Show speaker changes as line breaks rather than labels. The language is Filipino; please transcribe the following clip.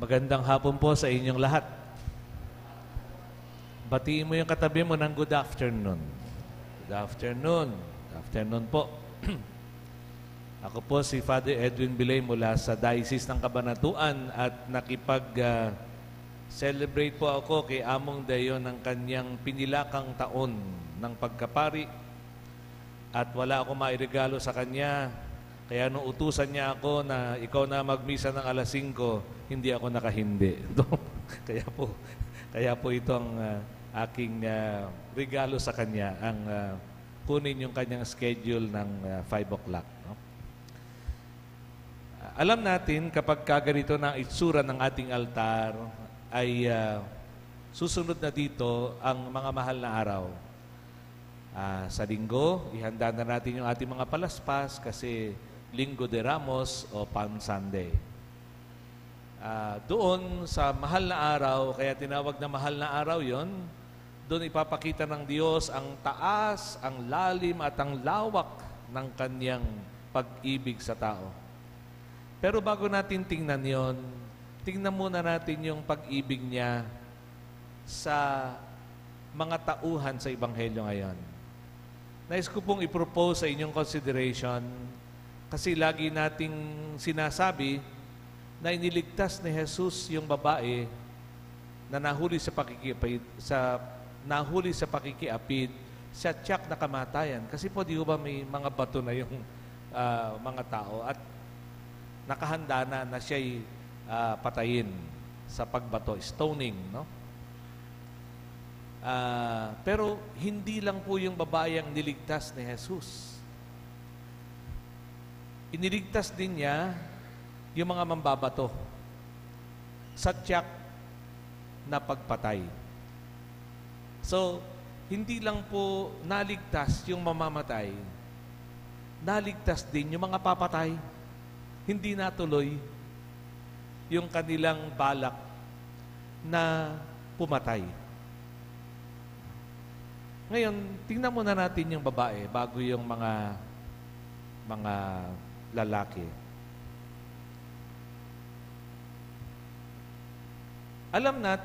Magandang hapon po sa inyong lahat. Batiin mo yung katabi mo ng good afternoon. Good afternoon. Good afternoon po. Ako po si Father Edwin Bilay mula sa Diocese ng Cabanatuan at nakipag-celebrate po ako kay Among Dayo ng kanyang pinilakang taon ng pagkapari at wala ako mairegalo sa kanya. Kaya nung utusan niya ako na ikaw na magmisa ng alas 5, hindi ako nakahindi. kaya po ito ang aking regalo sa kanya, ang kunin yung kanyang schedule ng 5 o'clock. No? Alam natin kapag kaganito na itsura ng ating altar ay susunod na dito ang mga mahal na araw. Sa linggo, ihanda na natin yung ating mga palaspas kasi Linggo de Ramos o Palm Sunday. Doon sa mahal na araw, kaya tinawag na mahal na araw yon, doon ipapakita ng Diyos ang taas, ang lalim at ang lawak ng kanyang pag-ibig sa tao. Pero bago natin tingnan yon, tingnan muna natin yung pag-ibig niya sa mga tauhan sa Ebanghelyo ngayon. Nais ko pong i-propose sa inyong consideration kasi lagi nating sinasabi na iniligtas ni Jesus yung babae na nahuli sa pakikiapid sa tiyak na kamatayan. Kasi po di ba may mga bato na yung mga tao at nakahanda na siya'y patayin sa pagbato, stoning, no? Pero hindi lang po yung babae ang niligtas ni Jesus. Iniligtas din niya yung mga mambabato sa tiyak na pagpatay. So, hindi lang po naligtas yung mamamatay, naligtas din yung mga papatay. Hindi natuloy yung kanilang balak na pumatay. Ngayon, tingnan muna natin yung babae bago yung mga lalaki. Alam natin